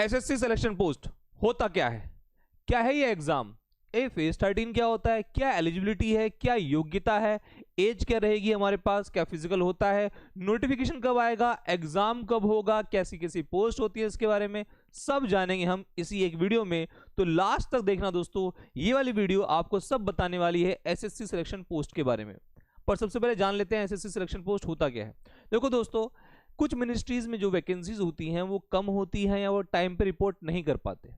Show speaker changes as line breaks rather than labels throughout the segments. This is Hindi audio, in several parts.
एसएससी सिलेक्शन पोस्ट होता क्या है ये एग्जाम? फेज 13 क्या होता है, क्या एलिजिबिलिटी है, क्या योग्यता है, एज क्या रहेगी हमारे पास, क्या फिजिकल होता है, नोटिफिकेशन कब आएगा, एग्जाम कब होगा, कैसी कैसी पोस्ट होती है, इसके बारे में सब जानेंगे हम इसी एक वीडियो में। तो लास्ट तक देखना दोस्तों, ये वाली वीडियो आपको सब बताने वाली है एसएससी सिलेक्शन पोस्ट के बारे में। पर सबसे पहले जान लेते हैं एसएससी सिलेक्शन पोस्ट होता क्या है। देखो दोस्तों, कुछ मिनिस्ट्रीज में जो वैकेंसीज होती हैं वो कम होती हैं या वो टाइम पे रिपोर्ट नहीं कर पाते।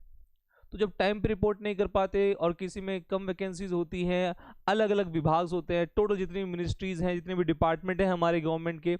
तो जब टाइम पे रिपोर्ट नहीं कर पाते और किसी में कम वैकेंसीज होती हैं, अलग अलग विभाग होते हैं, टोटल जितनी मिनिस्ट्रीज हैं, जितने भी डिपार्टमेंट हैं हमारे गवर्नमेंट के,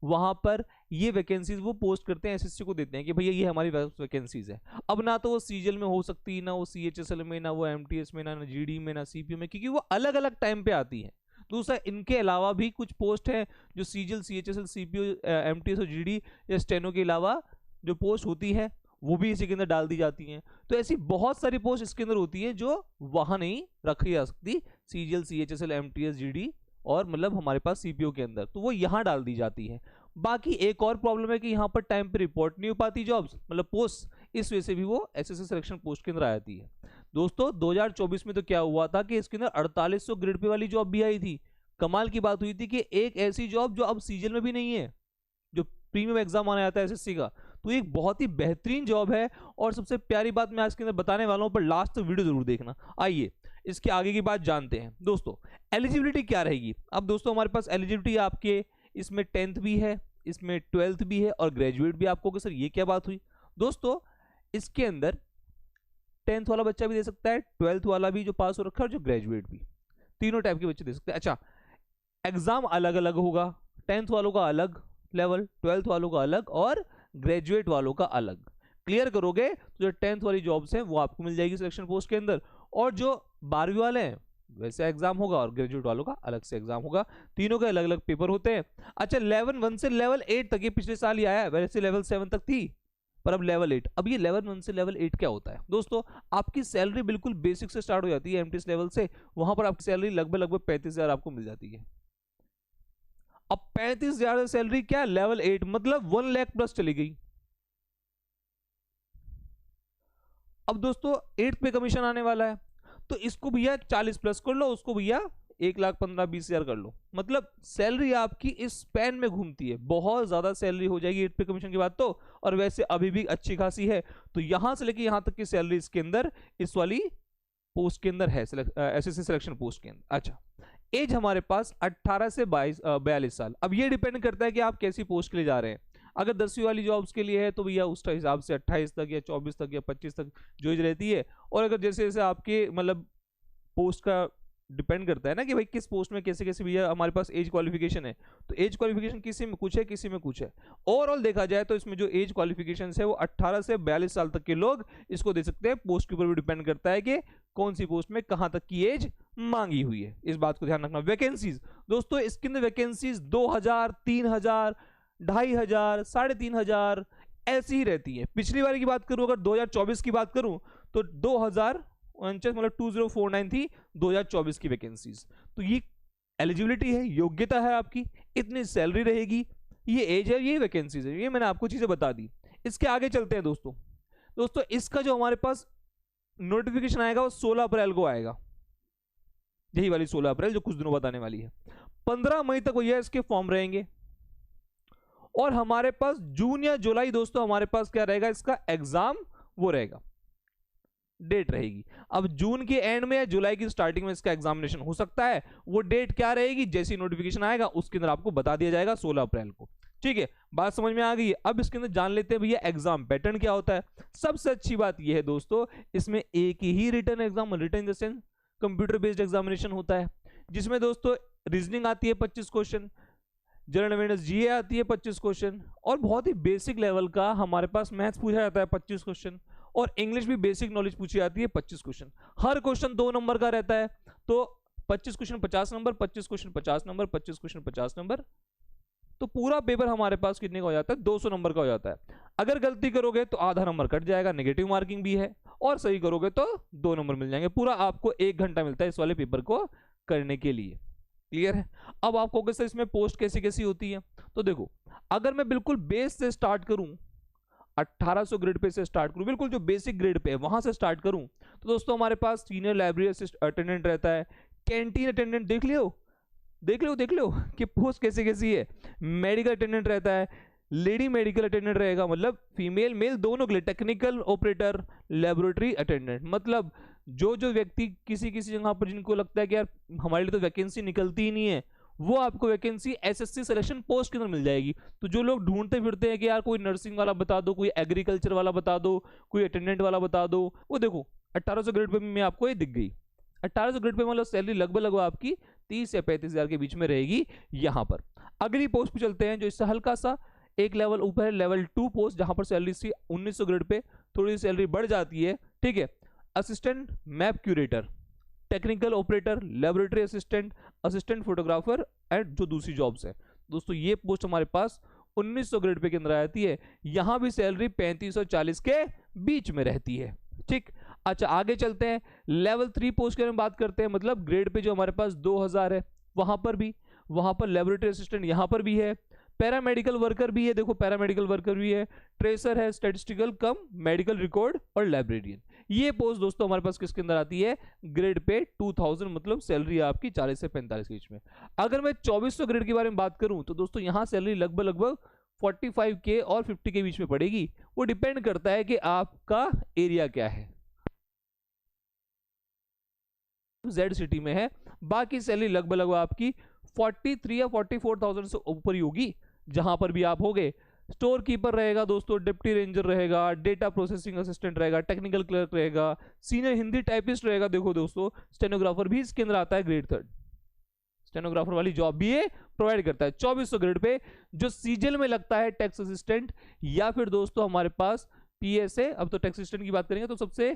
वहां पर ये वैकेंसीज वो पोस्ट करते हैं, एसएससी को देते हैं कि भैया ये हमारी वैकेंसीज है। अब ना तो वो सीजीएल में हो सकती, ना वो सीएचएसएल में, ना वो एमटीएस में, ना जीडी में, ना सीपीओ में, क्योंकि वो अलग अलग टाइम पे आती है। दूसरा, इनके अलावा भी कुछ पोस्ट है जो सीजीएल, सीएचएसएल, सीपीओ, एमटीएस और जीडी या स्टेनो के अलावा जो पोस्ट होती है वो भी इसी के अंदर डाल दी जाती हैं। तो ऐसी बहुत सारी पोस्ट इसके अंदर होती है जो वहां नहीं रखी जा सकती, सीजीएल, सीएचएसएल, एमटीएस, जीडी और मतलब हमारे पास सीपीओ के अंदर, तो वो यहां डाल दी जाती है। बाकी एक और प्रॉब्लम है कि यहाँ पर टाइम पे रिपोर्ट नहीं हो पाती जॉब्स, मतलब पोस्ट, इस वजह से भी वो एसएससी सिलेक्शन पोस्ट के अंदर आ जाती है। दोस्तों 2024 में तो क्या हुआ था कि इसके अंदर 4800 ग्रेड पे वाली जॉब भी आई थी। कमाल की बात हुई थी कि एक ऐसी जॉब जो अब सीजीएल में भी नहीं है, जो प्रीमियम एग्जाम माना जाता है एसएससी का, तो एक बहुत ही बेहतरीन जॉब है। और सबसे प्यारी बात मैं आज के अंदर बताने वाला हूं, पर लास्ट तक वीडियो जरूर देखना। आइए इसके आगे की बात जानते हैं। दोस्तों एलिजिबिलिटी क्या रहेगी? अब दोस्तों हमारे पास एलिजिबिलिटी आपके इसमें 10th भी है, इसमें 12th भी है और ग्रेजुएट भी। आपको सर ये क्या बात हुई? दोस्तों इसके अंदर 10th वाला बच्चा भी दे सकता है, 12th वाला भी जो पास हो रखा है, और जो ग्रेजुएट भी, तीनों टाइप के बच्चे दे सकते हैं। अच्छा, एग्जाम अलग अलग होगा, 10th वालों का अलग लेवल, 12th वालों का अलग और ग्रेजुएट वालों का अलग। क्लियर करोगे तो जो 10th वाली जॉब्स हैं वो आपको मिल जाएगी सिलेक्शन पोस्ट के अंदर, और जो 12वीं वाले हैं वैसे एग्जाम होगा और ग्रेजुएट वालों का अलग से एग्जाम होगा। तीनों के अलग अलग पेपर होते हैं। अच्छा, लेवल 1 से लेवल 8 तक, ये पिछले साल ही आया है, वैसे लेवल 7 तक थी पर अब लेवल 8। अब ये लेवल 1 से लेवल 8 क्या होता है? दोस्तों आपकी सैलरी बिल्कुल बेसिक से स्टार्ट हो जाती है एमटीएस लेवल से, वहां पर आपकी सैलरी लगभग 35,000 आपको मिल जाती है। अब 35,000 सैलरी क्या, लेवल 8 मतलब 1 लाख प्लस चली गई। अब दोस्तों 8th पे कमीशन आने वाला है, तो इसको भैया 40 प्लस कर लो, उसको भैया 1,15,20,000 कर लो। मतलब सैलरी आपकी इस स्पैन में घूमती है, बहुत ज्यादा सैलरी हो जाएगी 8th पे कमीशन के बाद तो। और वैसे अभी भी अच्छी खासी है, तो यहां से लेके यहां तक की सैलरी इसके अंदर इस वाली पोस्ट के अंदर है, एसएससी सिलेक्शन पोस्ट के अंदर। अच्छा, एज हमारे पास 18 से 42 साल। अब ये डिपेंड करता है कि आप कैसी पोस्ट के लिए जा रहे हैं। अगर 10वीं वाली जॉब्स के लिए है तो भैया उस हिसाब से 28 तक या 24 तक या 25 तक जो एज रहती है। और अगर जैसे जैसे आपके मतलब पोस्ट का डिपेंड करता है ना कि भाई किस पोस्ट में कैसे कैसे भैया हमारे पास एज क्वालिफिकेशन है, तो एज क्वालिफिकेशन किसी में कुछ है, किसी में कुछ है। ओवरऑल देखा जाए तो इसमें जो एज क्वालिफिकेशन है वो 18 से 42 साल तक के लोग इसको दे सकते हैं। पोस्ट के ऊपर भी डिपेंड करता है कि कौन सी पोस्ट में कहां तक की एज मांगी हुई है, इस बात को ध्यान रखना। वैकेंसीज दोस्तों, इसके अंदर वैकेंसीज 2000, 3000, 2500, 3500 ऐसी ही रहती है। पिछली बार की बात करूं, अगर 2024 की बात करूं तो 2049 मतलब 2049 थी 2024 की वैकेंसीज। तो ये एलिजिबिलिटी है, योग्यता है आपकी, इतनी सैलरी रहेगी, ये एज है, ये वैकेंसीज है, ये मैंने आपको चीजें बता दी। इसके आगे चलते हैं दोस्तों इसका जो हमारे पास नोटिफिकेशन आएगा वो 16 अप्रैल को आएगा, यही वाली 16 अप्रैल जो कुछ दिनों बाद आने वाली है। 15 मई तक भैया इसके फॉर्म रहेंगे, और हमारे पास जून या जुलाई दोस्तों हमारे पास क्या रहेगा, इसका एग्जाम वो रहेगा, डेट रहेगी। अब जून के एंड में या जुलाई की स्टार्टिंग में इसका एग्जामिनेशन हो सकता है। वो डेट क्या रहेगी, जैसी नोटिफिकेशन आएगा उसके अंदर आपको बता दिया जाएगा 16 अप्रैल को। ठीक है, बात समझ में आ गई। अब इसके अंदर जान लेते हैं भैया एग्जाम पैटर्न क्या होता है। सबसे अच्छी बात यह है दोस्तों, इसमें एक ही written exam, written in the sense computer based examination होता है, जिसमें दोस्तों रीजनिंग आती है 25 क्वेश्चन, जनरल अवेयरनेस जीए आती है 25 क्वेश्चन, और बहुत ही बेसिक लेवल का हमारे पास मैथ्स पूछा जाता है 25 क्वेश्चन, और इंग्लिश भी बेसिक नॉलेज पूछी जाती है 25 क्वेश्चन। हर क्वेश्चन 2 नंबर का रहता है, तो 25 question 50 number, 25 question 50 number, 25 question 50 number, तो पूरा पेपर हमारे पास कितने का हो जाता है, 200 नंबर का हो जाता है। अगर गलती करोगे तो आधा नंबर कट जाएगा, नेगेटिव मार्किंग भी है, और सही करोगे तो 2 नंबर मिल जाएंगे। पूरा आपको 1 घंटा मिलता है इस वाले पेपर को करने के लिए। क्लियर है? अब आपको कैसे इसमें पोस्ट कैसी कैसी होती है, तो देखो अगर मैं बिल्कुल बेस से स्टार्ट करूं, 1800 ग्रेड पे से स्टार्ट करूं, बिल्कुल जो बेसिक ग्रेड पे है वहां से स्टार्ट करूं, तो दोस्तों हमारे पास सीनियर लाइब्रेरी अटेंडेंट रहता है, कैंटीन अटेंडेंट देख लो कि पोस्ट कैसे कैसी है, मेडिकल अटेंडेंट रहता है, लेडी मेडिकल अटेंडेंट रहेगा, मतलब फीमेल मेल दोनों के लिए, टेक्निकल ऑपरेटर, लेबोरेटरी अटेंडेंट, मतलब जो जो व्यक्ति किसी किसी जगह पर जिनको लगता है कि यार हमारे लिए तो वैकेंसी निकलती ही नहीं है, वो आपको वैकेंसी एसएससी सिलेक्शन पोस्ट के अंदर मिल जाएगी। तो जो लोग ढूंढते फिरते हैं कि यार कोई नर्सिंग वाला बता दो, कोई एग्रीकल्चर वाला बता दो, कोई अटेंडेंट वाला बता दो, वो देखो 1800 ग्रेड पे में आपको ये दिख गई। 1800 ग्रेड पे मतलब सैलरी लगभग आपकी 30 से 35,000 के बीच में रहेगी। यहाँ पर अगली पोस्ट पे चलते हैं जो इससे हल्का सा एक लेवल ऊपर है, लेवल 2 पोस्ट, जहां पर सैलरी सी 1900 ग्रेड पे थोड़ी सैलरी बढ़ जाती है, ठीक है। Assistant map curator, technical operator, laboratory assistant, assistant photographer and जो दूसरी जॉब्स है दोस्तों, ये पोस्ट हमारे पास 1900 ग्रेड पे के अंदर आती है। यहां भी सैलरी 3540 के बीच में रहती है, ठीक। अच्छा आगे चलते हैं, लेवल 3 पोस्ट के बारे में बात करते हैं, मतलब ग्रेड पे जो हमारे पास 2000 है, वहां पर लेबोरेटरी असिस्टेंट यहां पर भी है, पैरामेडिकल वर्कर भी है, देखो पैरामेडिकल वर्कर भी है, ट्रेसर है, स्टैटिस्टिकल कम मेडिकल रिकॉर्ड और लाइब्रेरियन। ये पोस्ट दोस्तों हमारे पास किसके अंदर आती है, ग्रेड पे 2000, मतलब सैलरी आपकी 40 से 45 के बीच में। अगर मैं 2400 ग्रेड के बारे में बात करूं तो दोस्तों यहां सैलरी लगभग 45 के और 50 के बीच में पड़ेगी। वो डिपेंड करता है कि आपका एरिया क्या है, जेड सिटी में है, बाकी सैलरी लगभग आपकी 43 या 44,000 से ऊपर ही होगी जहां पर भी आप होगे। स्टोर कीपर रहेगा दोस्तों, डिप्टी रेंजर रहेगा, डेटा प्रोसेसिंग असिस्टेंट रहेगा, टेक्निकल क्लर्क रहेगा, सीनियर हिंदी टाइपिस्ट रहेगा, देखो दोस्तों स्टेनोग्राफर भी इसके अंदर आता है, ग्रेड 3 स्टेनोग्राफर वाली जॉब भी ये प्रोवाइड करता है। 2400 ग्रेड पे जो सीजल में लगता है टैक्स असिस्टेंट, या फिर दोस्तों हमारे पास पीएसए, अब तो टैक्स असिस्टेंट की बात करेंगे तो सबसे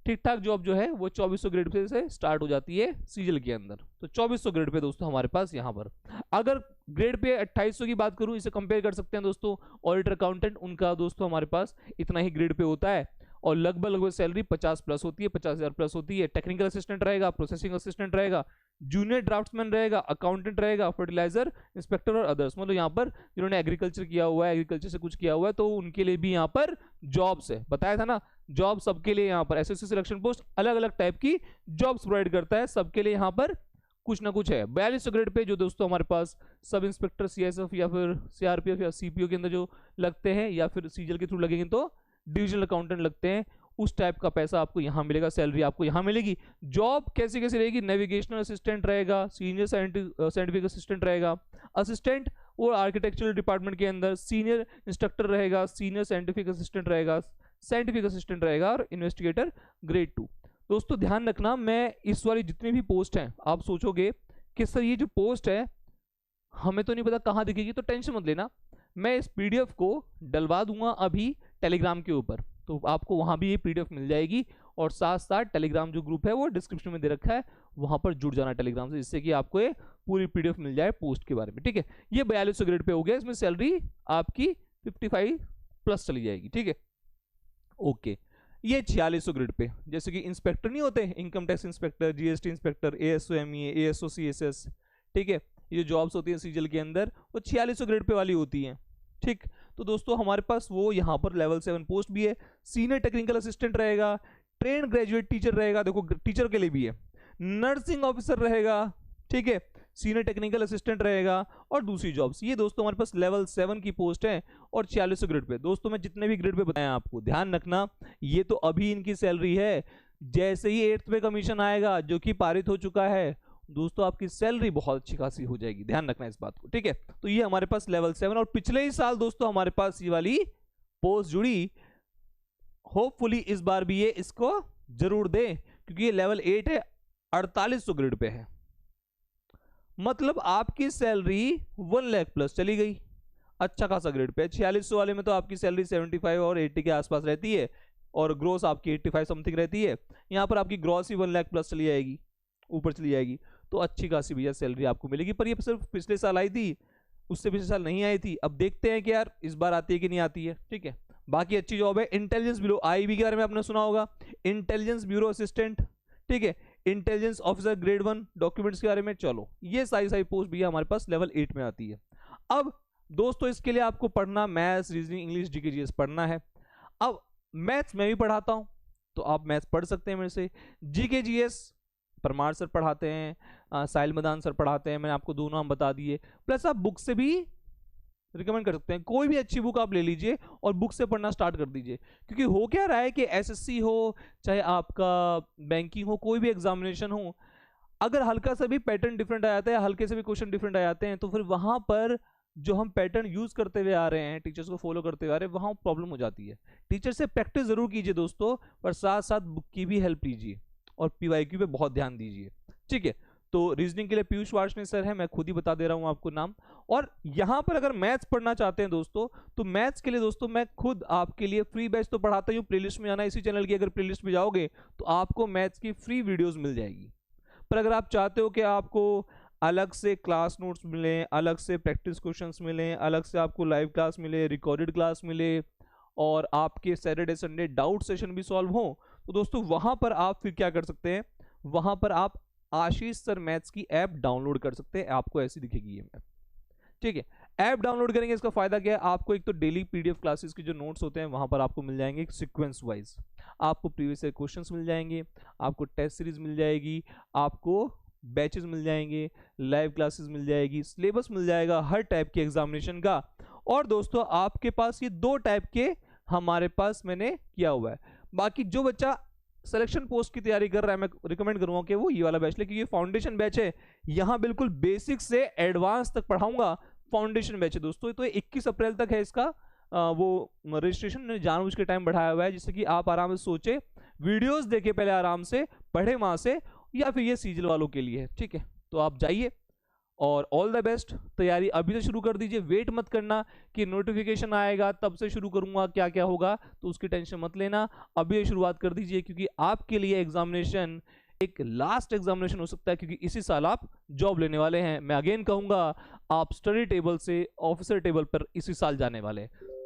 ठीक ठाक जॉब जो है वो 2400 ग्रेड पे से स्टार्ट हो जाती है सीजल के अंदर। तो 2400 ग्रेड पे दोस्तों हमारे पास यहाँ पर, अगर ग्रेड पे 2800 की बात करूं, इसे कंपेयर कर सकते हैं दोस्तों ऑडिटर अकाउंटेंट, उनका दोस्तों हमारे पास इतना ही ग्रेड पे होता है और लगभग सैलरी 50 प्लस होती है, 50,000 प्लस होती है। टेक्निकल असिस्टेंट रहेगा, प्रोसेसिंग असिस्टेंट रहेगा, जूनियर ड्राफ्ट्समैन रहेगा, अकाउंटेंट रहेगा, फर्टिलाइजर इंस्पेक्टर और अदर्स, मतलब यहाँ पर जिन्होंने एग्रीकल्चर किया हुआ है, एग्रीकल्चर से कुछ किया हुआ है, तो उनके लिए भी यहाँ पर जॉब्स है, बताया था ना जॉब सबके लिए। यहाँ पर एसएससी सिलेक्शन पोस्ट अलग अलग टाइप की जॉब्स प्रोवाइड करता है, सबके लिए यहाँ पर कुछ ना कुछ है। 4200 ग्रेड पे जो दोस्तों हमारे पास सब इंस्पेक्टर सीएसएफ या फिर सीआरपीएफ या सीपीओ के अंदर जो लगते हैं, या फिर सीजल के थ्रू लगेंगे तो डिविजनल अकाउंटेंट लगते हैं, उस टाइप का पैसा आपको यहाँ मिलेगा, सैलरी आपको यहाँ मिलेगी। जॉब कैसी कैसी रहेगी, नेविगेशनल असिस्टेंट रहेगा, सीनियर साइंटिफिक असिस्टेंट रहेगा, असिस्टेंट और आर्किटेक्चरल डिपार्टमेंट के अंदर सीनियर इंस्ट्रक्टर रहेगा, सीनियर साइंटिफिक असिस्टेंट रहेगा, साइंटिफिक असिस्टेंट रहेगा और इन्वेस्टिगेटर ग्रेड 2। दोस्तों ध्यान रखना, मैं इस वाली जितनी भी पोस्ट हैं, आप सोचोगे कि सर ये जो पोस्ट है हमें तो नहीं पता कहाँ दिखेगी, तो टेंशन मत लेना, मैं इस पीडीएफ को डलवा दूंगा अभी टेलीग्राम के ऊपर, तो आपको वहां भी ये पीडीएफ मिल जाएगी। और साथ साथ टेलीग्राम जो ग्रुप है वो डिस्क्रिप्शन में दे रखा है, वहां पर जुड़ जाना टेलीग्राम से, जिससे कि आपको ये पूरी पीडीएफ मिल जाए पोस्ट के बारे में, ठीक है। ये 4200 ग्रेड पे हो गया, इसमें सैलरी आपकी 55 प्लस चली जाएगी, ठीक है, ओके। ये 4600 ग्रेड पे, जैसे कि इंस्पेक्टर नहीं होते, income tax inspector, GST inspector, ASO MEA, ASO CSS, ठीक है, ये जो जॉब्स होती हैं सीजल के अंदर वो 4600 ग्रेड पे वाली होती हैं, ठीक। तो दोस्तों हमारे पास वो यहाँ पर लेवल 7 पोस्ट भी है, सीनियर टेक्निकल असिस्टेंट रहेगा, ट्रेन ग्रेजुएट टीचर रहेगा, देखो टीचर के लिए भी है, नर्सिंग ऑफिसर रहेगा, ठीक है, सीनियर टेक्निकल असिस्टेंट रहेगा और दूसरी जॉब्स। ये दोस्तों हमारे पास लेवल 7 की पोस्ट है और 4600 ग्रेड पे। दोस्तों मैं जितने भी ग्रेड पे बताया आपको, ध्यान रखना ये तो अभी इनकी सैलरी है, जैसे ही 8th पे कमीशन आएगा जो कि पारित हो चुका है दोस्तों, आपकी सैलरी बहुत अच्छी खासी हो जाएगी, ध्यान रखना इस बात को, ठीक है। तो ये हमारे पास लेवल 7 और पिछले ही साल दोस्तों हमारे पास ये वाली पोस्ट जुड़ी, होपफुली इस बार भी ये इसको जरूर दे, क्योंकि ये लेवल 8 है, 4800 ग्रेड पे है, मतलब आपकी सैलरी 1 लाख प्लस चली गई, अच्छा खासा ग्रेड पे। 4600 वाले में तो आपकी सैलरी 75 और 80 के आसपास रहती है और ग्रॉस आपकी 85 समथिंग रहती है, यहाँ पर आपकी ग्रॉस ही 1 लाख प्लस चली जाएगी, ऊपर चली जाएगी, तो अच्छी खासी भैया सैलरी आपको मिलेगी। पर ये सिर्फ पिछले साल आई थी, उससे पिछले साल नहीं आई थी, अब देखते हैं कि यार इस बार आती है कि नहीं आती है, ठीक है। बाकी अच्छी जॉब है। इंटेलिजेंस ब्यूरो, आईबी के बारे में आपने सुना होगा, इंटेलिजेंस ब्यूरो असिस्टेंट, ठीक है, इंटेलिजेंस ऑफिसर ग्रेड 1 डॉक्यूमेंट्स के बारे में, चलो ये सारी पोस्ट भी हमारे पास लेवल 8 में आती है। अब दोस्तों इसके लिए आपको पढ़ना maths, reasoning, English, GK, GS पढ़ना है। अब मैथ्स मैं भी पढ़ाता हूं, तो आप मैथ्स पढ़ सकते हैं मेरे से। जीके जीएस परमार सर पढ़ाते हैं, साहिल मदान सर पढ़ाते हैं, मैंने आपको दो नाम बता दिए। प्लस आप बुक से भी रिकमेंड कर सकते हैं, कोई भी अच्छी बुक आप ले लीजिए और बुक से पढ़ना स्टार्ट कर दीजिए। क्योंकि हो क्या रहा है कि एसएससी हो चाहे आपका बैंकिंग हो, कोई भी एग्जामिनेशन हो, अगर हल्का सा भी पैटर्न डिफरेंट आ जाता है, हल्के से भी क्वेश्चन डिफरेंट आ जाते हैं, तो फिर वहां पर जो हम पैटर्न यूज करते हुए आ रहे हैं, टीचर्स को फॉलो करते हुए आ रहे हैं, वहां प्रॉब्लम हो जाती है। टीचर से प्रैक्टिस जरूर कीजिए दोस्तों, पर साथ साथ बुक की भी हेल्प लीजिए और पीवाईक्यू पे बहुत ध्यान दीजिए, ठीक है। तो रीजनिंग के लिए पीयूष वार्ष्णेय सर है, मैं खुद ही बता दे रहा हूं आपको नाम। और यहां पर अगर मैथ्स पढ़ना चाहते हैं दोस्तों, तो मैथ्स के लिए दोस्तों मैं खुद आपके लिए फ्री बैच तो पढ़ाता हूं। प्लेलिस्ट में जाना, इसी चैनल की अगर प्लेलिस्ट में जाओगे तो आपको मैथ्स की फ्री वीडियोस मिल जाएगी। पर अगर आप चाहते हो कि आपको अलग से क्लास नोट्स मिले, अलग से प्रैक्टिस क्वेश्चंस मिले, अलग से आपको लाइव क्लास मिले, रिकॉर्डेड क्लास मिले, और आपके सैटरडे संडे डाउट सेशन भी सॉल्व हो, तो दोस्तों वहां पर आप फिर क्या कर सकते हैं, वहां पर आप आशीष सर मैथ्स की ऐप डाउनलोड कर सकते हैं। आपको ऐसी दिखेगी ये ऐप, ठीक है। ऐप डाउनलोड करेंगे, इसका फायदा क्या है, आपको एक तो डेली पीडीएफ क्लासेस के जो नोट्स होते हैं वहां पर आपको मिल जाएंगे सीक्वेंस वाइज, आपको प्रीवियस ईयर क्वेश्चंस मिल जाएंगे, आपको टेस्ट सीरीज मिल जाएगी, आपको बैचेस मिल जाएंगे, लाइव क्लासेस मिल जाएगी, सिलेबस मिल जाएगा हर टाइप के एग्जामिनेशन का। और दोस्तों आपके पास ये दो टाइप के हमारे पास मैंने किया हुआ है। बाकी जो बच्चा सिलेक्शन पोस्ट की तैयारी कर रहा है, मैं रिकमेंड करूंगा कि वो ये वाला बैच ले, क्योंकि ये फाउंडेशन बैच है। यहाँ बिल्कुल बेसिक से एडवांस तक पढ़ाऊंगा, फाउंडेशन बैच है दोस्तों। तो 21 अप्रैल तक है इसका वो रजिस्ट्रेशन ने जानबूझ के टाइम बढ़ाया हुआ है, जिससे कि आप आराम से सोचे, वीडियोस देखे पहले, आराम से पढ़े वहां से, या फिर ये सीजल वालों के लिए है, ठीक है। तो आप जाइए और ऑल द बेस्ट। तैयारी अभी से शुरू कर दीजिए, वेट मत करना कि नोटिफिकेशन आएगा तब से शुरू करूंगा, क्या क्या होगा, तो उसकी टेंशन मत लेना, अभी शुरुआत कर दीजिए। क्योंकि आपके लिए एग्जामिनेशन एक लास्ट एग्जामिनेशन हो सकता है, क्योंकि इसी साल आप जॉब लेने वाले हैं। मैं अगेन कहूंगा, आप स्टडी टेबल से ऑफिसर टेबल पर इसी साल जाने वाले हैं।